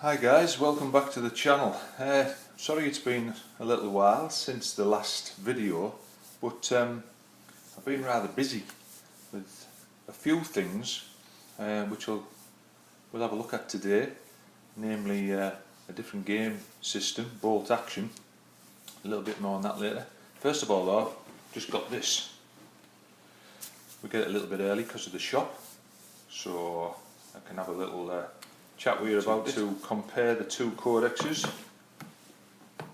Hi guys, welcome back to the channel. Sorry it's been a little while since the last video, but I've been rather busy with a few things which we'll have a look at today, namely a different game system, bolt action. A little bit more on that later. First of all though, just got this. We get it a little bit early because of the shop, so I can have a little chat with you about to compare the two codexes and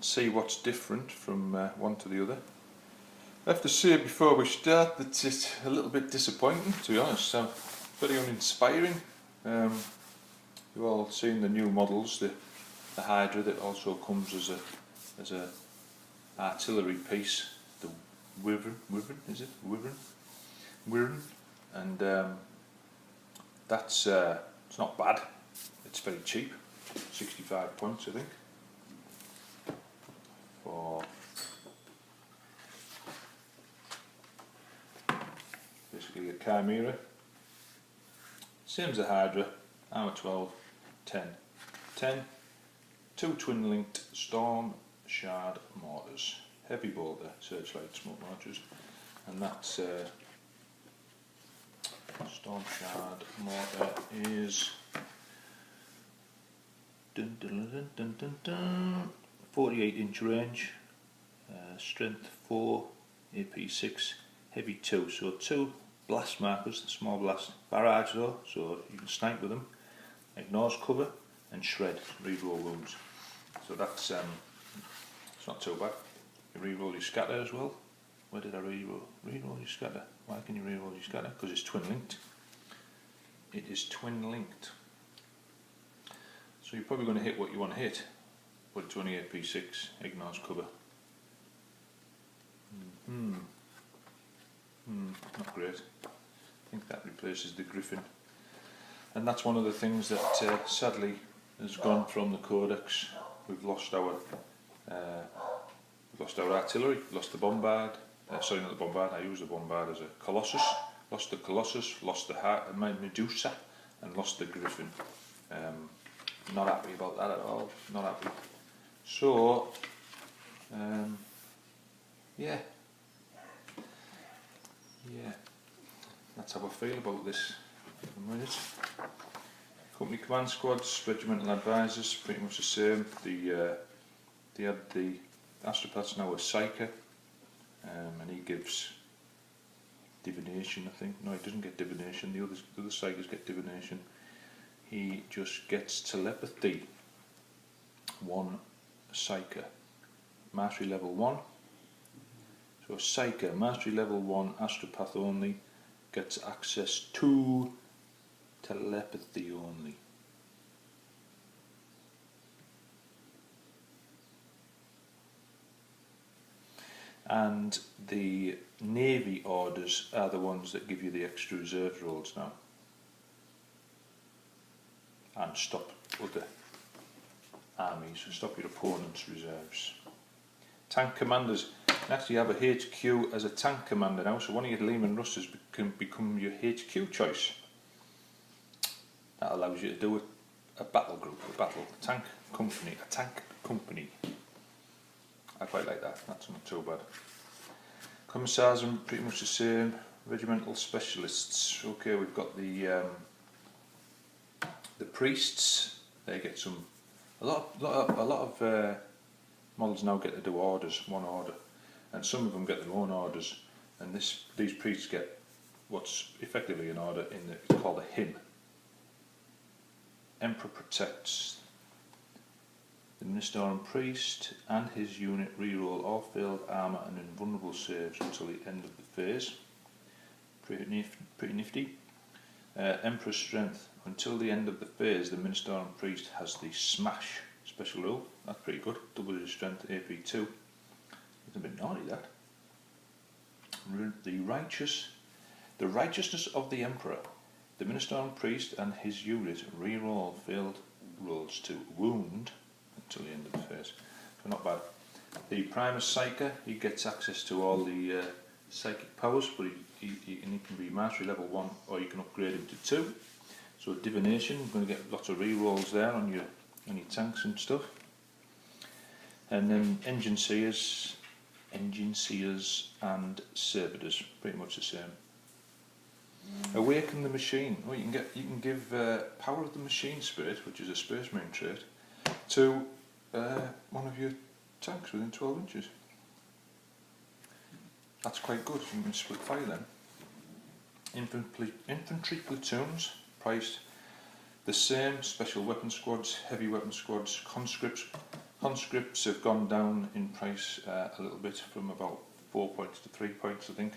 see what's different from one to the other. I have to say before we start that it's a little bit disappointing, to be honest. Very uninspiring. You've all seen the new models, the Hydra that also comes as a artillery piece, the Wyvern, is it? Wyvern, and that's it's not bad. It's very cheap, 65 points I think, for basically a Chimera. Same as the Hydra, armor 12, 10, 2 twin linked storm shard mortars, heavy bolter, searchlight smoke launchers, and that's storm shard mortar is 48-inch range, strength 4, AP 6, heavy 2. So 2 blast markers, the small blast barrage though, so you can snipe with them, ignores cover and shred, reroll wounds. So that's it's not too bad. You reroll your scatter as well. Where did I reroll? Reroll your scatter. Why can you reroll your scatter? Because it's twin linked. It is twin linked. So you're probably going to hit what you want to hit, but it's only AP6, ignores cover. Not great. I think that replaces the Griffin. And that's one of the things that sadly has gone from the codex. We've lost our artillery, we've lost the bombard. Sorry, not the bombard, I use the bombard as a Colossus. Lost the Colossus, lost the Medusa, and lost the Griffin. Not happy about that at all, not happy. So, yeah, that's how I feel about this. Company command squads, regimental advisors, pretty much the same. They had the astropath's now a psyker, and he gives divination, I think. No, he doesn't get divination. The other psychers get divination. He just gets telepathy. 1 psyker, mastery level 1. So a psyker, mastery level 1, astropath only, gets access to telepathy only. And the Navy orders are the ones that give you the extra reserve rolls now, and stop other armies, stop your opponent's reserves. Tank commanders, you actually have a HQ as a tank commander now, so one of your Lehman Russes can become your HQ choice. That allows you to do a battle group, a tank company. I quite like that, that's not too bad. Commissars are pretty much the same. Regimental specialists, okay, we've got the priests. They get a lot of models now get to do orders, one order, and some of them get their own orders. And these priests get what's effectively an order it's called a hymn. Emperor protects. The Ministerial Priest and his unit reroll all failed armour and invulnerable saves until the end of the phase. Pretty nifty. Emperor's Strength. Until the end of the phase, the Ministerial Priest has the Smash special rule. That's pretty good. Double his strength, AP2. It's a bit naughty, that. The Righteousness of the Emperor. The Ministerial Priest and his unit reroll failed rolls to wound until the end of the phase. So not bad. The Primus Psyker, he gets access to all the psychic powers, but he can be mastery level 1, or you can upgrade him to 2. So divination, you're going to get lots of re-rolls there on your tanks and stuff. And then engine seers and servitors, pretty much the same. Awaken the machine. Well, you can give power of the machine spirit, which is a space marine trait, to one of your tanks within 12 inches. That's quite good. You can split fire then. Infantry platoons, priced the same. Special weapon squads, heavy weapon squads, conscripts have gone down in price a little bit, from about 4 points to 3 points, I think.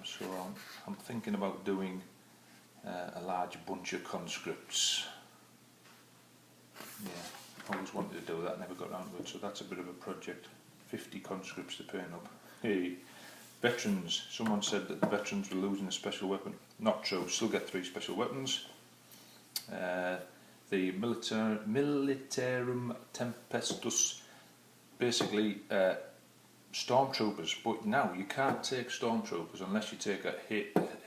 So I'm thinking about doing a large bunch of conscripts. Yeah, I always wanted to do that, never got around to it, so that's a bit of a project. 50 conscripts to paint up. Hey, veterans. Someone said that the veterans were losing a special weapon. Not true, still get 3 special weapons. The Militarum Tempestus, basically stormtroopers, but now you can't take stormtroopers unless you take a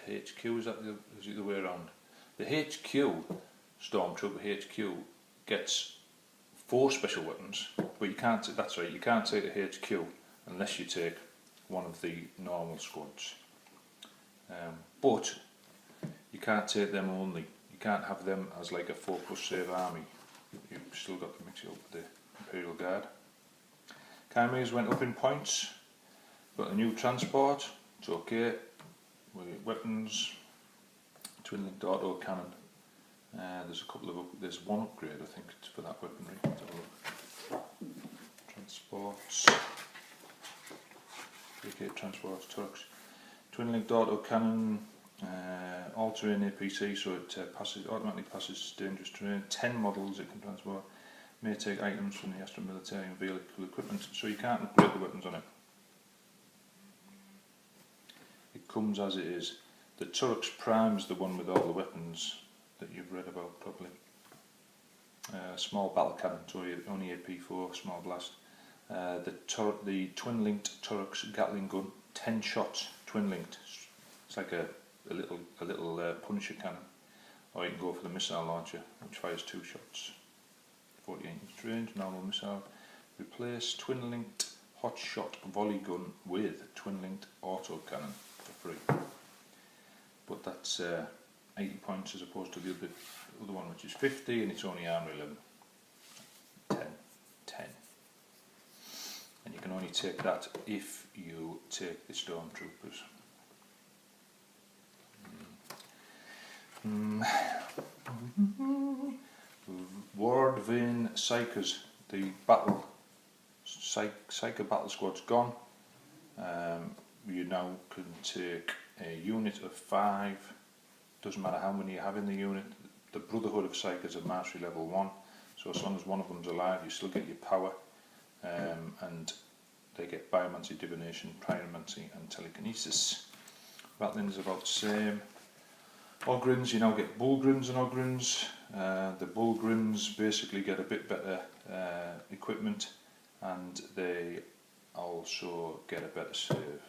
HQ, is it the way around? The HQ, stormtrooper HQ, gets 4 special weapons, but you can't, that's right, you can't take a HQ unless you take one of the normal squads. But you can't take them only. You can't have them as like a 4+ save army. You've still got to mix it up with the Imperial Guard. Chimeras went up in points. Got a new transport. It's okay. Weapons. Twin-linked auto cannon. There's a couple of there's one upgrade, I think, for that weaponry. Let's have a look. Transports. AK transports, Turks. Twin-linked auto cannon. All-terrain APC, so it automatically passes dangerous terrain. 10 models it can transport. May take items from the Astra military and vehicle equipment, so you can't upgrade the weapons on it. It comes as it is. The Turks Prime is the one with all the weapons that you've read about properly. Small battle cannon, so only AP4, small blast. The twin-linked Turks Gatling gun, 10 shots, twin-linked. It's like a little Punisher cannon. Or you can go for the missile launcher, which fires 2 shots. 48 inch range, normal missile. Replace twin-linked hot shot volley gun with twin-linked auto cannon for free. But that's 80 points as opposed to the other one, which is 50, and it's only armour 11. 10. And you can only take that if you take the stormtroopers. Wardvane Psychers, the Psyker battle squad's gone. You now can take a unit of 5, doesn't matter how many you have in the unit. The Brotherhood of Psychers are mastery level 1, so as long as one of them's alive you still get your power, and they get biomancy, divination, pyromancy and telekinesis. Battling is about the same. Ogryns, you now get Bullgryns and Ogryns. The Bullgryns basically get a bit better equipment, and they also get a better save.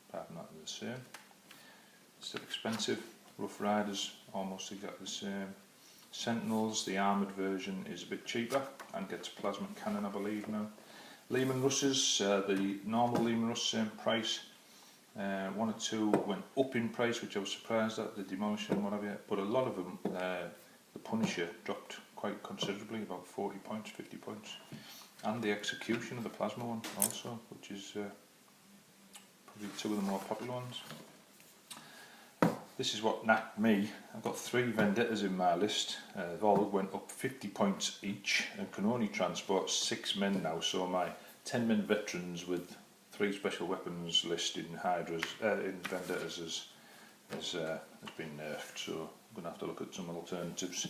Apart from that, they're the same. Still expensive. Rough Riders, almost exactly the same. Sentinels, the armoured version, is a bit cheaper and gets plasma cannon, I believe now. Lehman Russes, the normal Lehman Russ, same price. 1 or 2 went up in price, which I was surprised at, the demolition and whatever, but a lot of them, the Punisher dropped quite considerably, about 40 points, 50 points, and the execution of the plasma one also, which is probably 2 of the more popular ones. This is what nacked me. I've got 3 Vendettas in my list. They've all went up 50 points each and can only transport 6 men now, so my 10 men veterans with 3 special weapons list in Hydras, in Vendettas has been nerfed, so I'm going to have to look at some alternatives.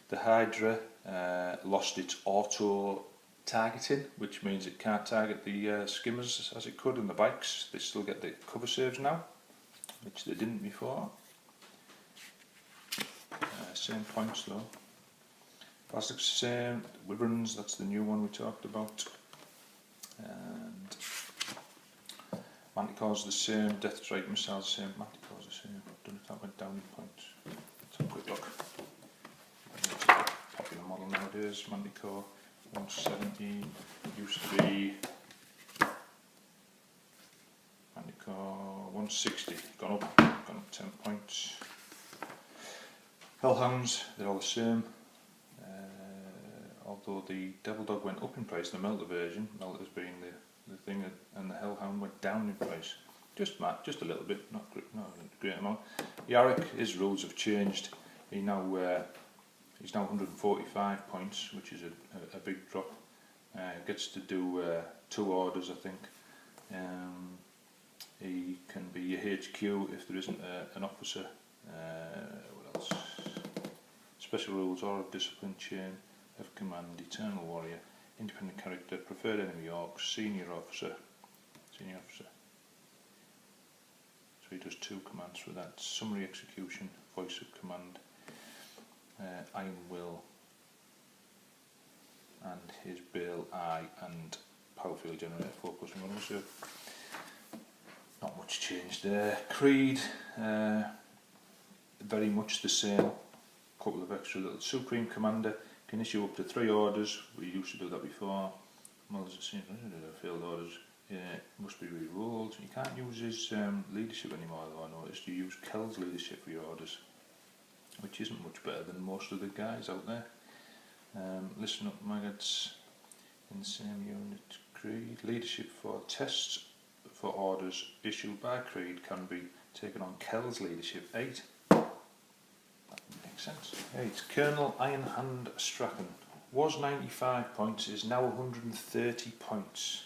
The Hydra lost its auto targeting, which means it can't target the skimmers as it could in the bikes. They still get the cover saves now, which they didn't before. Same points though. Plastics same. Wyverns, that's the new one we talked about. And Manticore's the same. Death Strike missiles the same. Manticore's the same. Don't know if that went down in points. nowadays. Manticore 117 used to be Manticore 160. Gone up 10 points. Hellhounds, they're all the same. Although the Devil Dog went up in price, the Melter version, Melter's being the thing, and the Hellhound went down in price. Just a little bit, not a great amount. Yarick, his rules have changed. He's now 145 points, which is a big drop. Gets to do 2 orders, I think. He can be your HQ if there isn't an officer. What else? Special rules: Aura of Discipline, Chain of Command, Eternal Warrior, Independent Character, Preferred Enemy Orcs, Senior Officer. So he does 2 commands for that. Summary Execution, Voice of Command, Iron Will, and his Bale Eye and Power Field Generator 4+1 reserve. Not much change there. Creed, very much the same. Couple of extra little. Supreme Commander can issue up to 3 orders. We used to do that before. Well, there's a scene, failed orders. Must be re-rolled. You can't use his leadership anymore, though. I noticed you use Kel's leadership for your orders, which isn't much better than most of the guys out there. Listen up, maggots. In the same unit, Creed. Leadership for tests for orders issued by Creed can be taken on Kel's leadership 8. Makes sense. 8. Colonel Ironhand Strachan. Was 95 points, is now 130 points.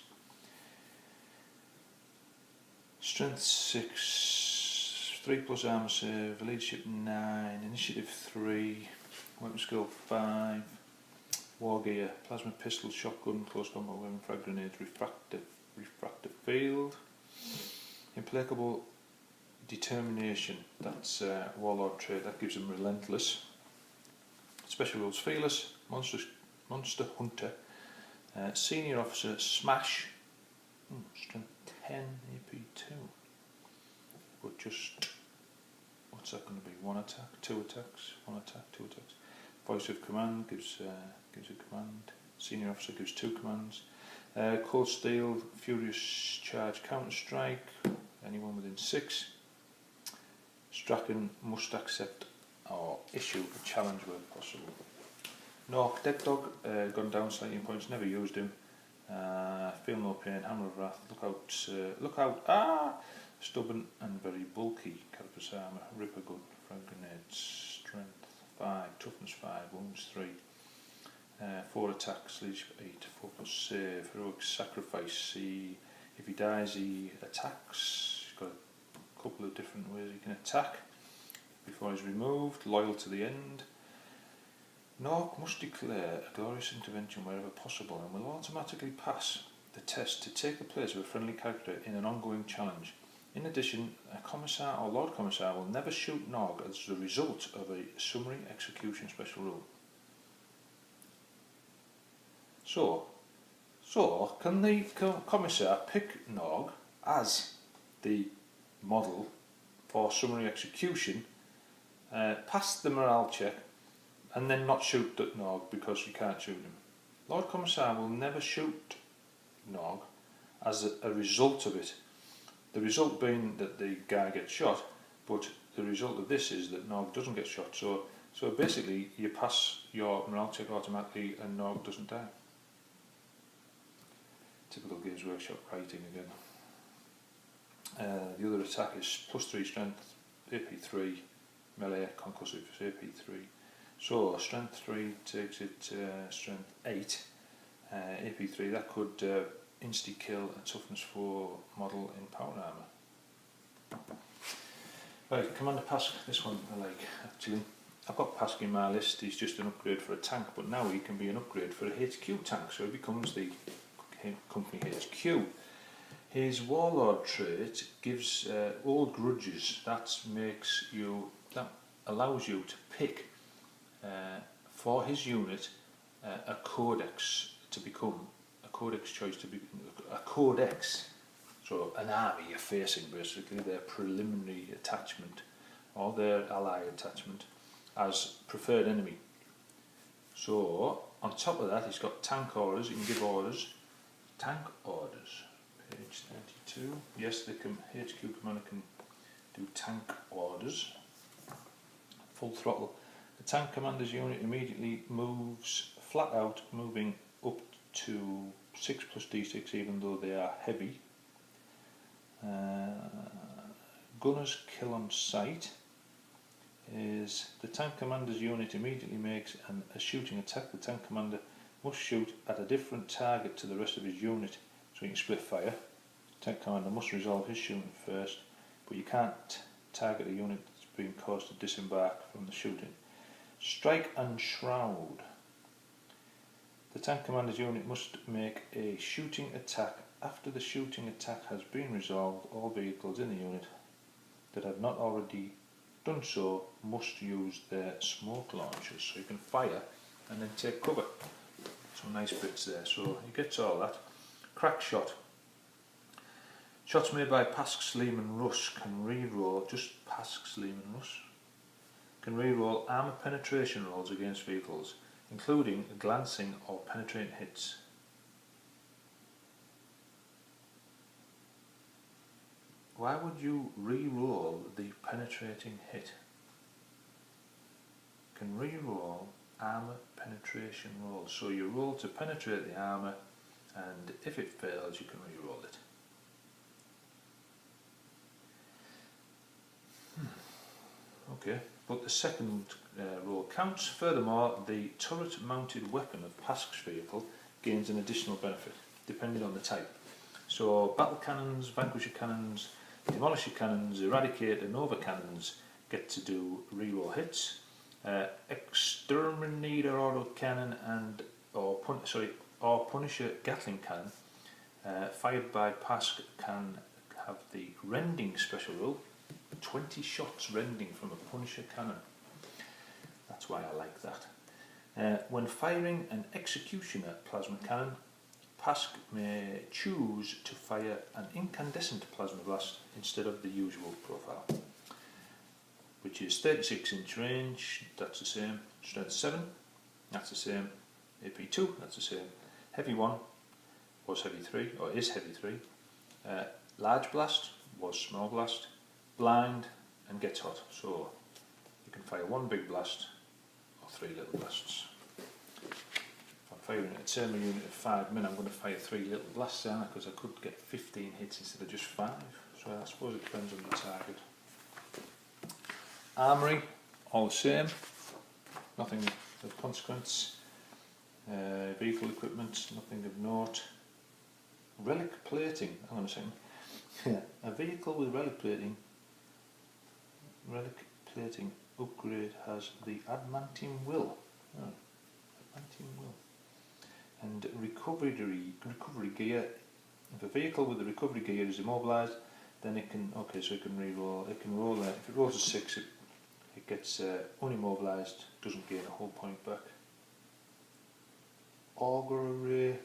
Strength 6, 3+ armor save, leadership 9, initiative 3, weapon skill 5, war gear, plasma pistol, shotgun, close combat weapon, frag grenade, refractor field. Implacable determination, that's warlord trait, that gives him relentless. Special rules: fearless, monster hunter, senior officer, smash, strength 10, AP2, but just, what's that going to be, 1 attack, 2 attacks, 1 attack, 2 attacks. Voice of Command gives a command, senior officer gives 2 commands. Cold Steel, Furious Charge, Counter Strike, anyone within 6. Strachan must accept or issue a challenge where possible. Nork, Dead Dog, gone down slightly in points, never used him. Feel No Pain, Hammer of Wrath, Look Out, Stubborn and very bulky, Carapace Armour, Ripper Gun, Frag Grenades, Strength 5, Toughness 5, Wounds 3, 4 attacks, Leadership 8, 4+ save, Heroic Sacrifice. If he dies, he attacks. He's got a couple of different ways he can attack before he's removed. Loyal to the end. Nork must declare a glorious intervention wherever possible and will automatically pass the test to take the place of a friendly character in an ongoing challenge. In addition, a Commissar or Lord Commissar will never shoot Nog as a result of a summary execution special rule. So can the Commissar pick Nog as the model for summary execution, pass the morale check, and then not shoot Nog because you can't shoot him? Lord Commissar will never shoot Nog as a result of it. The result being that the guy gets shot, but the result of this is that Nog doesn't get shot. So basically you pass your morale check automatically and Nog doesn't die. Typical Games Workshop writing again. The other attack is +3 strength, AP3, melee, concussive, AP3. So strength 3 takes it strength 8, AP3, that could insta-kill a toughness 4 model in power armour. Right, Commander Pask, this one I like actually. I've got Pask in my list, he's just an upgrade for a tank, but now he can be an upgrade for a HQ tank, so he becomes the company HQ. His Warlord trait gives all grudges, that allows you to pick for his unit a codex to become a codex choice to be a codex. So an army you're facing, basically their preliminary attachment or their ally attachment as preferred enemy. So on top of that, it's got tank orders. You can give orders. Tank orders, page 32. Yes, the HQ commander can do tank orders. Full throttle. The tank commander's unit immediately moves flat out, moving up to 6 plus D6 even though they are heavy. Gunner's kill on sight is the tank commander's unit immediately makes a shooting attack. The tank commander must shoot at a different target to the rest of his unit so he can split fire. The tank commander must resolve his shooting first, but you can't target a unit that's being caused to disembark from the shooting. Strike and shroud. The tank commander's unit must make a shooting attack. After the shooting attack has been resolved, all vehicles in the unit that have not already done so must use their smoke launchers. So you can fire and then take cover. Some nice bits there. So you get all that. Crack shot. Shots made by Pasks, Lehman, Russ can re-roll, just Pasks, Lehman, Russ, can re-roll armour penetration rolls against vehicles, including glancing or penetrating hits. Why would you re-roll the penetrating hit? Can re-roll armour penetration rolls. So you roll to penetrate the armour, and if it fails you can re-roll it. Okay, but the second roll counts. Furthermore, the turret mounted weapon of Pask's vehicle gains an additional benefit, depending on the type. So battle cannons, vanquisher cannons, demolisher cannons, eradicator, nova cannons get to do reroll hits. Exterminator auto cannon and or Punisher Gatling cannon fired by Pask can have the rending special rule. 20 shots rending from a Punisher cannon. That's why I like that. When firing an Executioner plasma cannon, Pask may choose to fire an incandescent plasma blast instead of the usual profile, which is 36-inch range, that's the same. Strength 7, that's the same. AP 2, that's the same. Heavy 1 was heavy 3, or is heavy 3. Large blast was small blast. Blind and gets hot, so you can fire one big blast or 3 little blasts. If I'm firing a thermal unit of 5 men, I'm going to fire 3 little blasts down because I could get 15 hits instead of just 5, so I suppose it depends on the target. Armoury, all the same, nothing of consequence. Vehicle equipment, nothing of note. Relic plating, hang on a second. A vehicle with relic plating upgrade has the adamantium will. Oh, adamantium will. And recovery gear. If a vehicle with the recovery gear is immobilised, then it can, okay, so it can re-roll. It can roll, if it rolls a 6, it gets unimmobilised, doesn't gain a whole point back. Auger array.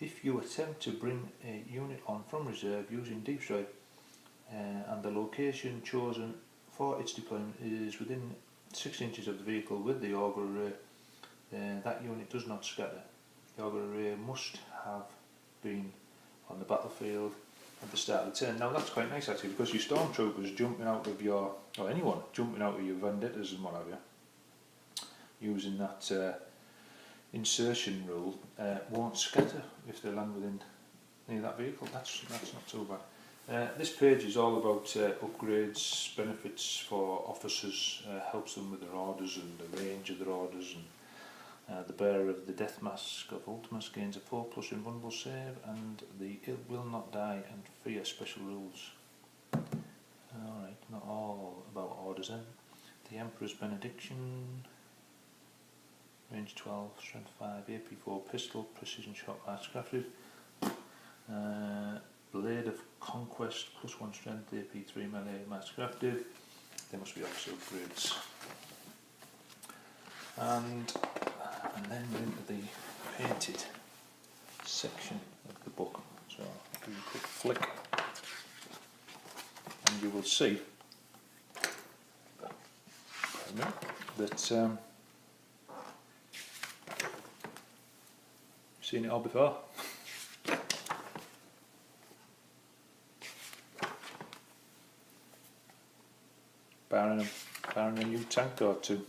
If you attempt to bring a unit on from reserve using deep strike and the location chosen for its deployment is within 6 inches of the vehicle with the auger array, then that unit does not scatter. The auger array must have been on the battlefield at the start of the turn. Now that's quite nice actually, because your stormtroopers jumping out of your, or anyone jumping out of your vendettas and what have you, using that insertion rule, won't scatter if they land within near that vehicle. That's not too bad. This page is all about upgrades, benefits for officers, helps them with their orders and the range of their orders, and the bearer of the death mask of Ultimus gains a 4+ invulnerable save, and the it will not die and fear special rules. Alright, not all about orders then. The Emperor's Benediction, range 12, strength 5, AP4 pistol, precision shot mask crafted. Blade of Conquest, +1 strength, AP3 melee, mask crafted. They must be officer upgrades. And then we're into the painted section of the book. So I'll do a quick flick, and you will see that seen it all before. Barring a new tank or two.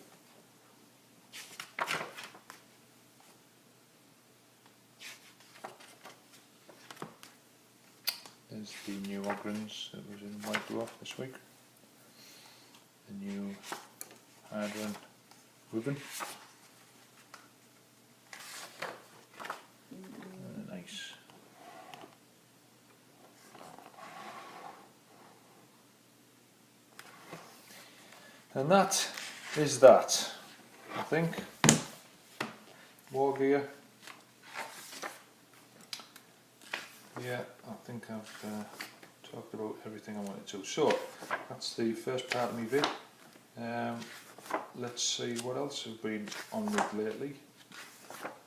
There's the new Foregrounds that was in White Dwarf this week. The new Hydron ribbon. Nice. And that is that, I think. War gear. Yeah, I think I've talked about everything I wanted to. So, that's the first part of my vid. Let's see what else I've been on with lately.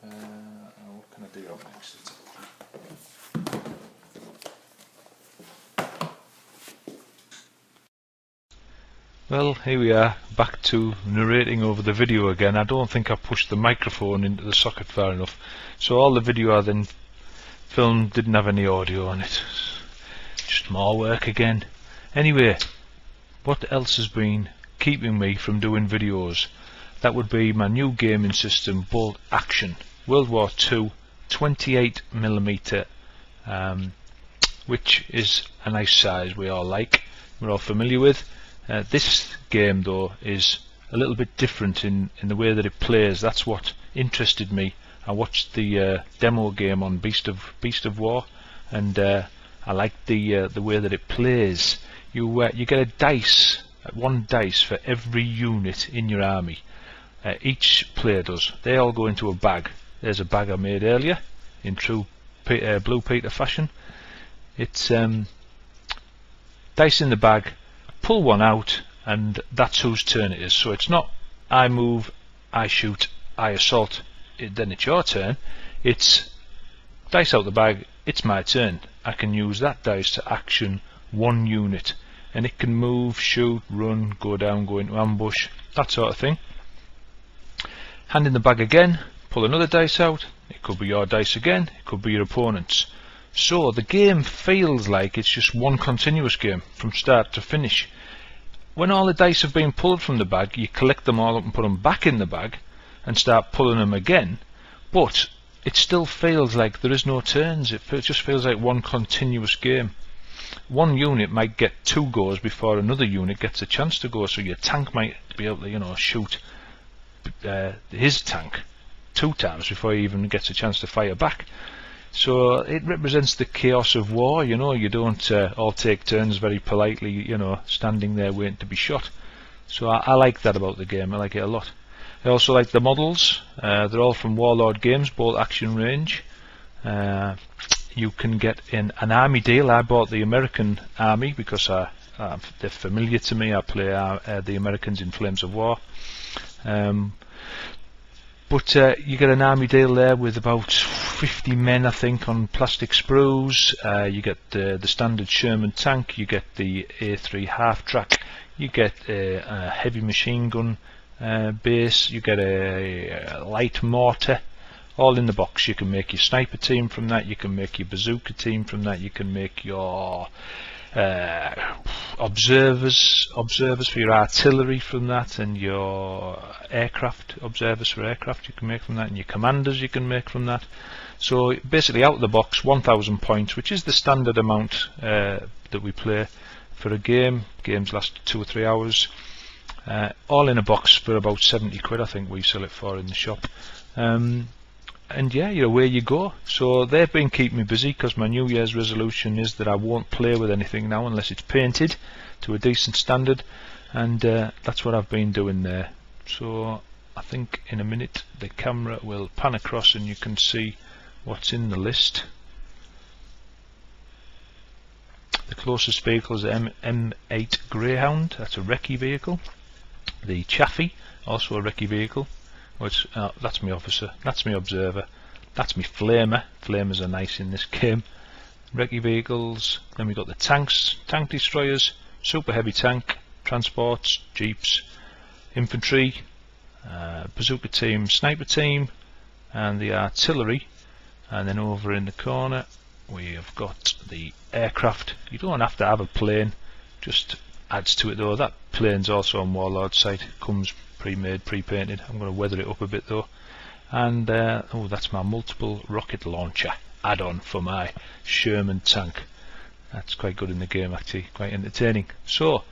What can I do up next? Well, here we are, back to narrating over the video again. I don't think I pushed the microphone into the socket far enough, so all the video I then filmed didn't have any audio on it. Just more work again. Anyway, what else has been keeping me from doing videos? That would be my new gaming system, Bolt Action World War II 28mm, which is a nice size we're all familiar with. This game though is a little bit different in the way that it plays. That's what interested me. I watched the demo game on Beast of War, and I liked the way that it plays. You get a dice, one dice for every unit in your army. Each player does. They all go into a bag. There's a bag I made earlier in true Blue Peter fashion. It's dice in the bag. Pull one out, and that's whose turn it is. So it's not I move, I shoot, I assault, then it's your turn. It's dice out the bag, it's my turn. I can use that dice to action one unit, and it can move, shoot, run, go down, go into ambush, that sort of thing. Hand in the bag again, pull another dice out. It could be your dice again, it could be your opponent's. So the game feels like it's just one continuous game from start to finish. When all the dice have been pulled from the bag, you collect them all up and put them back in the bag and start pulling them again, but it still feels like there is no turns. It just feels like one continuous game. One unit might get 2 goes before another unit gets a chance to go, so your tank might be able to, shoot his tank 2 times before he even gets a chance to fire back. So it represents the chaos of war. You don't all take turns very politely, standing there waiting to be shot. So I like that about the game. I like it a lot. I also like the models. They're all from Warlord Games, Bolt Action range. You can get an army deal. I bought the American army because they're familiar to me. I play the Americans in Flames of War. But you get an army deal there with about 50 men, I think, on plastic sprues. You get the standard Sherman tank, you get the A3 half-track, you get a heavy machine gun base, you get a light mortar, all in the box. You can make your sniper team from that, you can make your bazooka team from that, you can make your observers for your artillery from that, and your aircraft, observers for aircraft you can make from that, and your commanders you can make from that. So basically out of the box 1,000 points, which is the standard amount that we play for a game. Games last 2 or 3 hours, all in a box for about 70 quid I think we sell it for in the shop. And yeah, away you go. So they've been keeping me busy, because my New Year's resolution is that I won't play with anything now unless it's painted to a decent standard, and that's what I've been doing there. So I think in a minute the camera will pan across and you can see what's in the list. The closest vehicle is the M8 Greyhound. That's a recce vehicle. The Chaffee, also a recce vehicle. That's my officer, that's my observer, that's my flamer. Flamers are nice in this game. Recce vehicles. Then we've got the tanks, tank destroyers, super heavy tank, transports, jeeps, infantry, bazooka team, sniper team, and the artillery. And then over in the corner we have got the aircraft. You don't have to have a plane, just adds to it though. That plane's also on Warlord's site, comes pre-made, pre-painted. I'm going to weather it up a bit though. And oh, that's my multiple rocket launcher add-on for my Sherman tank. That's quite good in the game actually, quite entertaining. So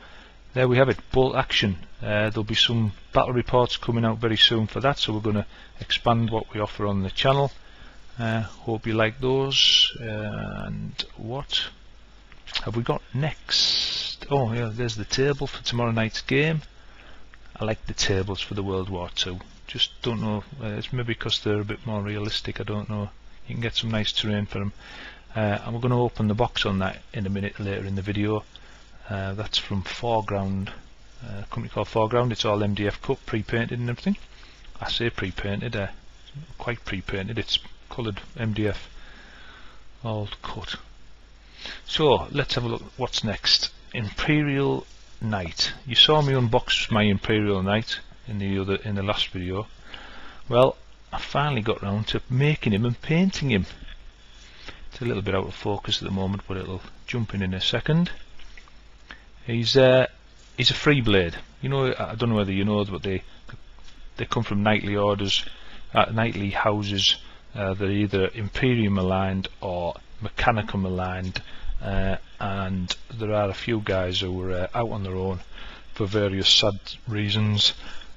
there we have it, bolt action. There'll be some battle reports coming out very soon for that, so we're going to expand what we offer on the channel. Hope you like those. And what have we got next? Oh yeah, there's the table for tomorrow night's game. I like the tables for the World War II. Just don't know, it's maybe because they're a bit more realistic, I don't know. You can get some nice terrain for them. And we're going to open the box on that in a minute later in the video. That's from 4Ground, a company called Foreground. It's all MDF cut, pre-painted and everything. I say pre-painted, quite pre-painted, it's coloured MDF, all cut. So let's have a look what's next. Imperial Knight. You saw me unbox my Imperial Knight in the last video. Well, I finally got round to making him and painting him. It's a little bit out of focus at the moment, but it'll jump in a second. He's a free blade. You know, I don't know whether you know, but they come from knightly orders, knightly houses. They're either Imperium aligned or Mechanicum aligned, and there are a few guys who were out on their own for various sad reasons,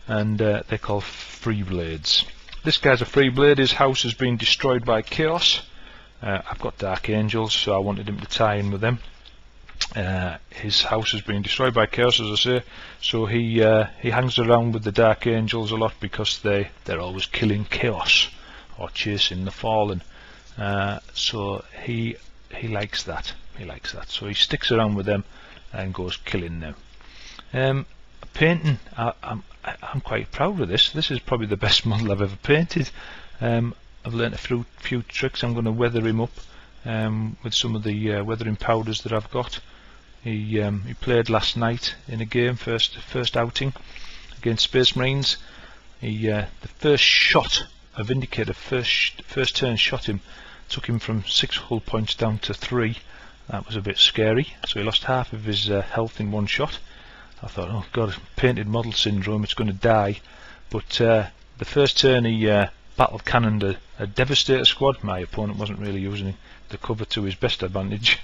and they're called free blades. This guy's a free blade. His house has been destroyed by chaos. I've got Dark Angels, so I wanted him to tie in with them. His house has been destroyed by chaos, as I say, so he hangs around with the Dark Angels a lot because they're always killing chaos or chasing the fallen. So he likes that. He likes that. So he sticks around with them and goes killing them. Painting, I'm quite proud of this. This is probably the best model I've ever painted. I've learnt a few tricks. I'm going to weather him up with some of the weathering powders that I've got. He played last night in a game, first outing against Space Marines. The first shot, a Vindicator, first turn shot him, took him from 6 hull points down to 3. That was a bit scary. So he lost half of his health in one shot. I thought, oh god, painted model syndrome, it's going to die. But the first turn he battle cannoned a Devastator squad. My opponent wasn't really using the cover to his best advantage.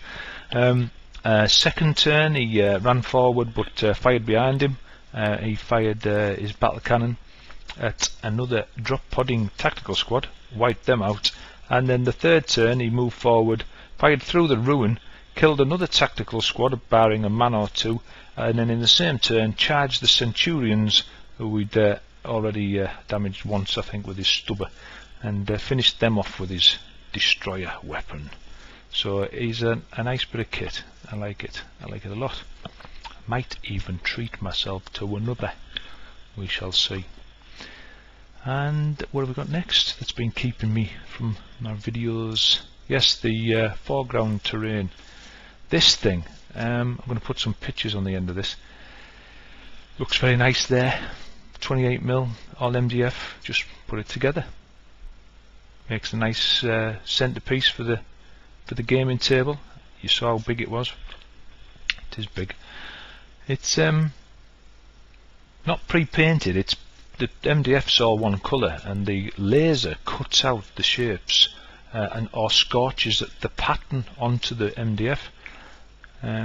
Second turn he ran forward but fired behind him. He fired his battle cannon at another drop podding tactical squad, wiped them out, and then the third turn he moved forward, fired through the ruin, killed another tactical squad barring a man or two, and then in the same turn charged the Centurions, who we'd already damaged once I think with his stubber, and finished them off with his destroyer weapon. So he's a nice bit of kit. I like it a lot. Might even treat myself to another, we shall see. And what have we got next that's been keeping me from my videos? Yes, the foreground terrain. This thing, I'm going to put some pictures on the end of this. Looks very nice there. 28mm, all MDF, just put it together. Makes a nice centerpiece for the gaming table. You saw how big it was. It is big. It's not pre-painted. It's the MDF's all one colour, and the laser cuts out the shapes or scorches the pattern onto the MDF,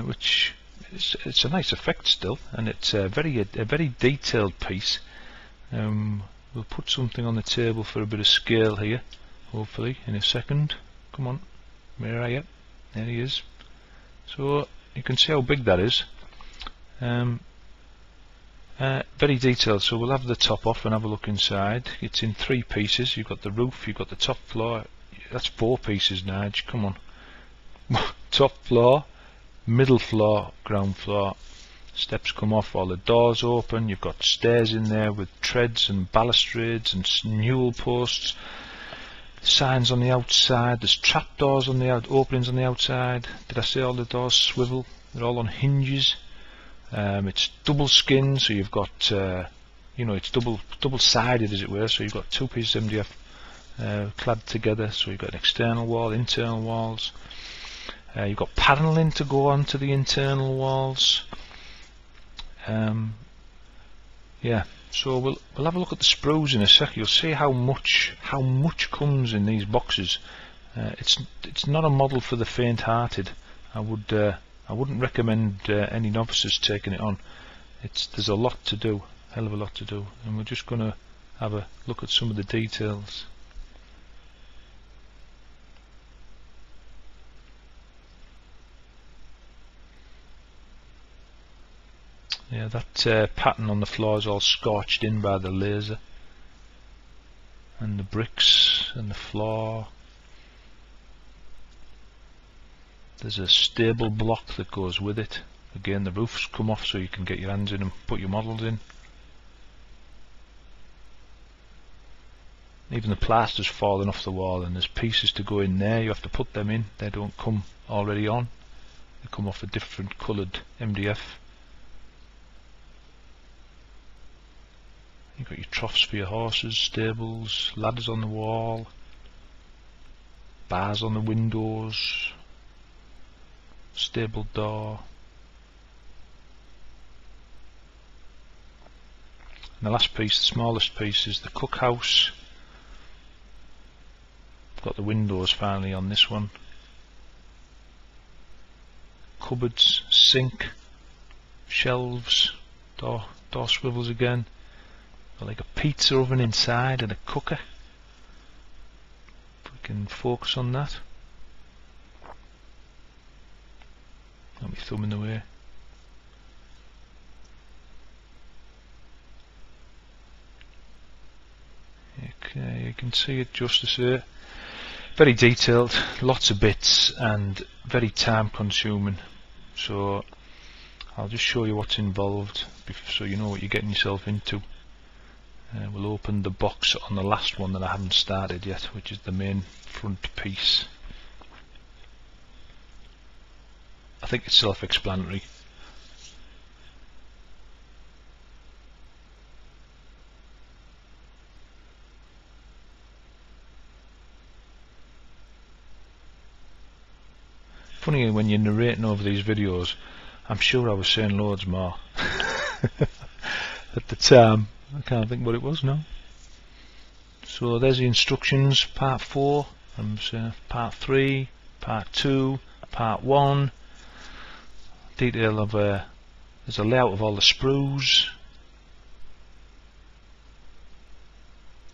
which it's a nice effect still, and it's a very detailed piece. We'll put something on the table for a bit of scale here, hopefully in a second. Come on, where are you? There he is. So you can see how big that is. Very detailed. So we'll have the top off and have a look inside. It's in 3 pieces. You've got the roof, you've got the top floor. That's 4 pieces, Nige, come on. Top floor, middle floor, ground floor. Steps come off, all the doors open. You've got stairs in there with treads and balustrades and newel posts. Signs on the outside. There's trapdoors on the openings on the outside. Did I say all the doors swivel? They're all on hinges. It's double skin, so you've got you know, it's double-sided as it were. So you've got 2 pieces of MDF clad together. So you've got an external wall, internal walls. You've got panelling to go on to the internal walls. Yeah, so we'll have a look at the sprues in a sec. You'll see how much comes in these boxes. It's not a model for the faint-hearted. I wouldn't recommend any novices taking it on. There's a lot to do, hell of a lot to do, and we're just going to have a look at some of the details. Yeah, that pattern on the floor is all scorched in by the laser, and the bricks and the floor. There's a stable block that goes with it. Again, the roof's come off so you can get your hands in and put your models in. Even the plaster's fallen off the wall, and there's pieces to go in there. You have to put them in. They don't come already on. They come off a different coloured MDF. You've got your troughs for your horses, stables, ladders on the wall, bars on the windows, stable door. And the last piece, the smallest piece, is the cookhouse. Got the windows finally on this one. Cupboards, sink, shelves, door swivels again. Got like a pizza oven inside and a cooker. If we can focus on that. Got my thumb in the way. Okay, you can see it just as there. Very detailed, lots of bits, and very time consuming. So I'll just show you what's involved so you know what you're getting yourself into. We'll open the box on the last one that I haven't started yet, which is the main front piece. I think it's self-explanatory. Funny, when you're narrating over these videos, I'm sure I was saying loads more. At the time, I can't think what it was now. So there's the instructions, part 4, part 3, part 2, part 1. Detail of there's a layout of all the sprues.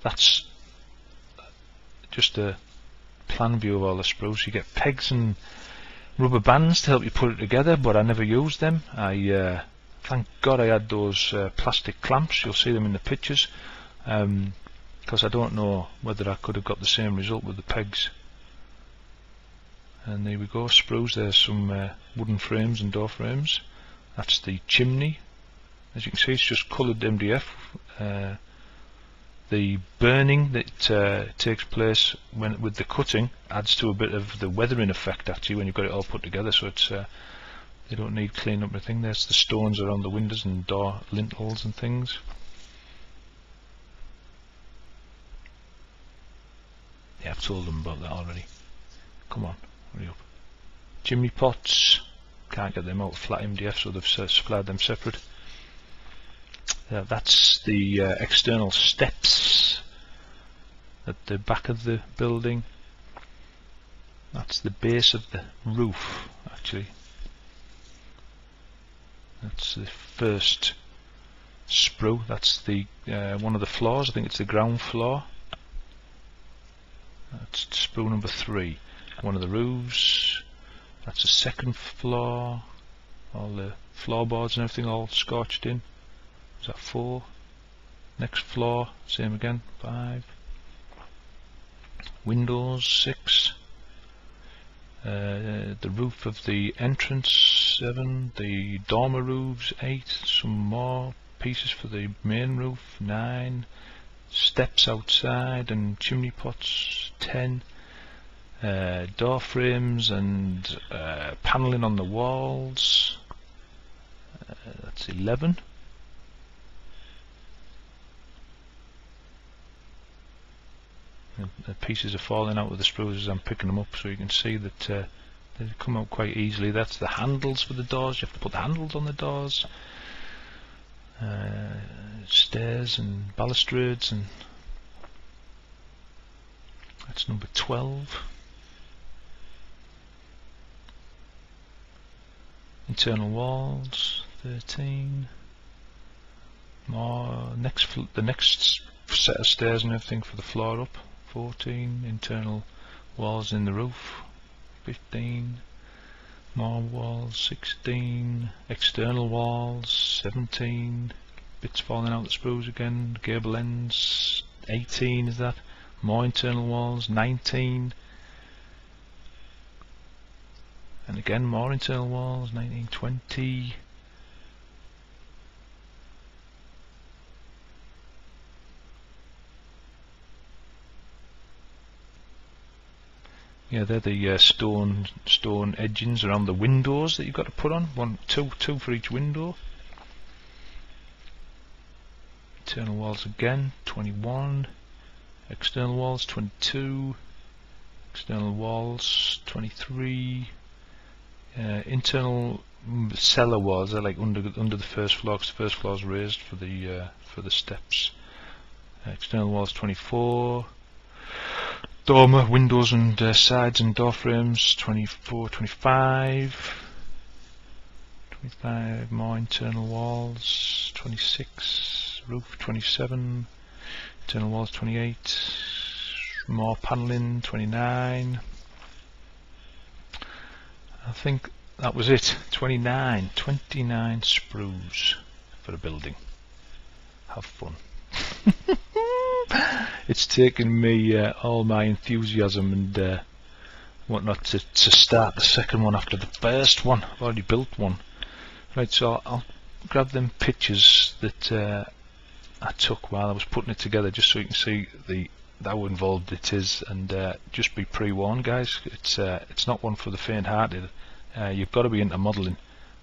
That's just a plan view of all the sprues. You get pegs and rubber bands to help you put it together, but I never used them. Thank God I had those plastic clamps. You'll see them in the pictures, because I don't know whether I could have got the same result with the pegs. And there we go, sprues. There's some wooden frames and door frames. That's the chimney. As you can see, it's just coloured MDF. The burning that takes place with the cutting adds to a bit of the weathering effect actually when you've got it all put together, so it's they don't need clean up anything. There's the stones around the windows and door lintels and things. Yeah, I've told them about that already. Come on, hurry up. Chimney pots, can't get them out flat MDF, so they've supplied them separate. That's the external steps at the back of the building. That's the base of the roof actually. That's the first sprue. That's the one of the floors. I think it's the ground floor. That's sprue number 3. One of the roofs. That's the second floor. All the floorboards and everything all scorched in. Is that 4? Next floor, same again, 5. Windows, 6. The roof of the entrance, 7. The dormer roofs, 8. Some more pieces for the main roof, 9. Steps outside and chimney pots, 10. Door frames and panelling on the walls, that's 11. and the pieces are falling out of the sprues as I'm picking them up, so you can see that they come out quite easily. That's the handles for the doors. You have to put the handles on the doors. Stairs and balustrades, and that's number 12. Internal walls, 13. More the next set of stairs and everything for the floor up, 14. Internal walls in the roof, 15. More walls, 16. External walls, 17. Bits falling out the sprues again. Gable ends, 18 is that. More internal walls, 19. And again more internal walls, 19, 20. Yeah, they're the stone edgings around the windows that you've got to put on. Two for each window. Internal walls again, 21. External walls, 22. External walls, 23. Internal cellar walls are like under the first floor, because the first floor is raised for the steps. External walls, 24. Dormer, windows and sides and door frames, 24, 25. 25 more internal walls, 26. Roof, 27. Internal walls, 28. More panelling, 29. I think that was it. 29 sprues for a building. Have fun. It's taken me all my enthusiasm and whatnot to start the second one after the first one. I've already built one. Right, so I'll grab them pictures that I took while I was putting it together, just so you can see how involved it is, and just be pre-warned, guys. It's not one for the faint-hearted. You've got to be into modelling,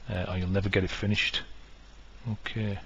or you'll never get it finished. Okay.